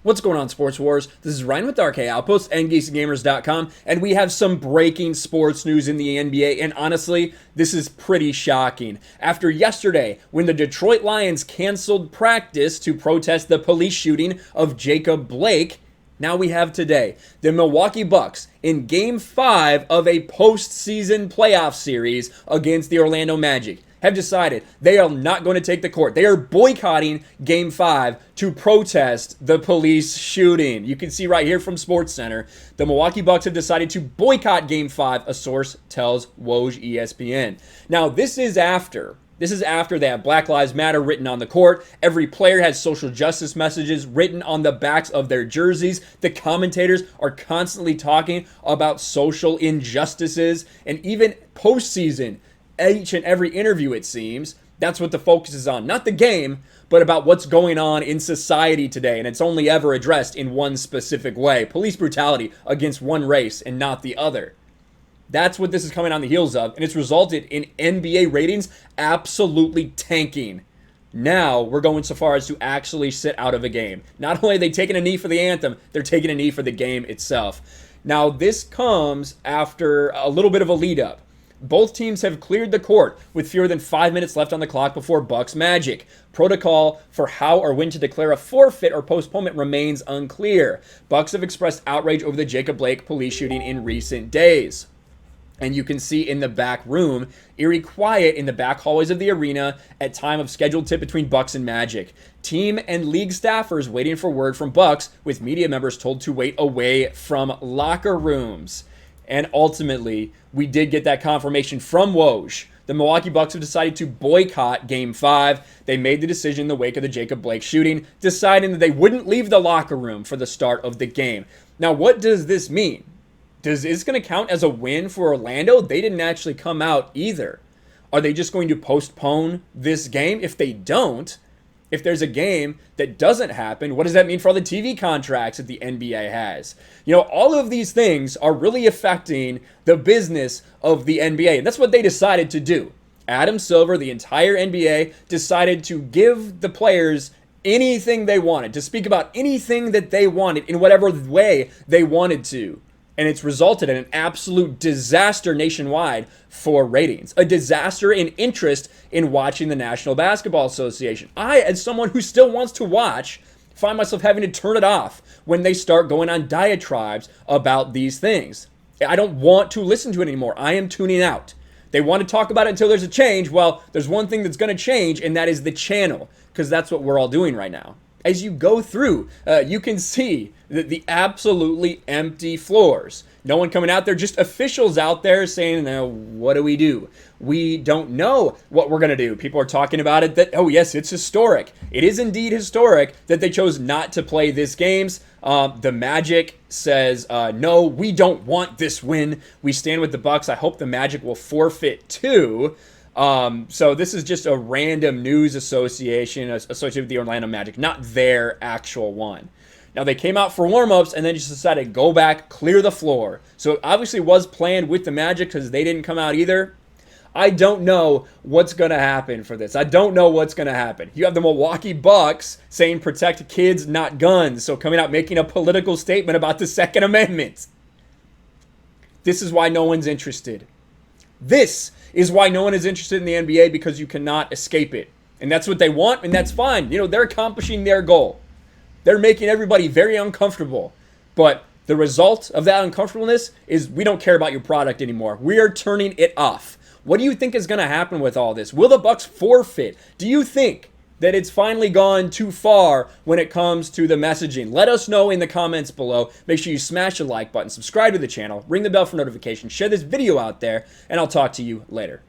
What's going on, Sports Wars? This is Ryan with Dark Outpost and GeeksandGamers.com, and we have some breaking sports news in the NBA, and honestly, this is pretty shocking. After yesterday, when the Detroit Lions canceled practice to protest the police shooting of Jacob Blake, now we have today, the Milwaukee Bucks in Game 5 of a postseason playoff series against the Orlando Magic have decided they are not going to take the court. They are boycotting Game 5 to protest the police shooting. You can see right here from SportsCenter, the Milwaukee Bucks have decided to boycott Game 5, a source tells Woj ESPN. Now, this is after they have Black Lives Matter written on the court. Every player has social justice messages written on the backs of their jerseys. The commentators are constantly talking about social injustices, and even postseason, each and every interview, it seems, that's what the focus is on. Not the game, but about what's going on in society today, and it's only ever addressed in one specific way. Police brutality against one race and not the other. That's what this is coming on the heels of, and it's resulted in NBA ratings absolutely tanking. Now we're going so far as to actually sit out of a game. Not only are they taking a knee for the anthem, they're taking a knee for the game itself. Now this comes after a little bit of a lead up. Both teams have cleared the court with fewer than 5 minutes left on the clock before Bucks Magic. Protocol for how or when to declare a forfeit or postponement remains unclear. Bucks have expressed outrage over the Jacob Blake police shooting in recent days. And you can see in the back room, eerie quiet in the back hallways of the arena at time of scheduled tip between Bucks and Magic. Team and league staffers waiting for word from Bucks, with media members told to wait away from locker rooms. And ultimately, we did get that confirmation from Woj. The Milwaukee Bucks have decided to boycott Game 5. They made the decision in the wake of the Jacob Blake shooting, deciding that they wouldn't leave the locker room for the start of the game. Now, what does this mean? Is this going to count as a win for Orlando? They didn't actually come out either. Are they just going to postpone this game? If they don't, if there's a game that doesn't happen, what does that mean for all the TV contracts that the NBA has? You know, all of these things are really affecting the business of the NBA, and that's what they decided to do. Adam Silver, the entire NBA, decided to give the players anything they wanted, to speak about anything that they wanted in whatever way they wanted to. And it's resulted in an absolute disaster nationwide for ratings. A disaster in interest in watching the National Basketball Association. I, as someone who still wants to watch, find myself having to turn it off when they start going on diatribes about these things. I don't want to listen to it anymore. I am tuning out. They want to talk about it until there's a change. Well, there's one thing that's going to change, and that is the channel, because that's what we're all doing right now. As you go through, you can see the absolutely empty floors. No one coming out there, just officials out there saying, now, what do? We don't know what we're going to do. People are talking about it that, oh, yes, it's historic. It is indeed historic that they chose not to play this games. The Magic says, no, we don't want this win. We stand with the Bucks. I hope the Magic will forfeit too. So this is just a random news association associated with the Orlando Magic, not their actual one. Now, they came out for warm-ups and then just decided to go back, clear the floor. So it obviously was planned with the Magic because they didn't come out either. I don't know what's going to happen for this. I don't know what's going to happen. You have the Milwaukee Bucks saying protect kids, not guns. So coming out making a political statement about the Second Amendment. This is why no one's interested. This is why no one is interested in the NBA, because you cannot escape it. And that's what they want, and that's fine. You know, they're accomplishing their goal. They're making everybody very uncomfortable. But the result of that uncomfortableness is we don't care about your product anymore. We are turning it off. What do you think is going to happen with all this? Will the Bucks forfeit? Do you think that it's finally gone too far when it comes to the messaging? Let us know in the comments below. Make sure you smash the like button, subscribe to the channel, ring the bell for notifications, share this video out there, and I'll talk to you later.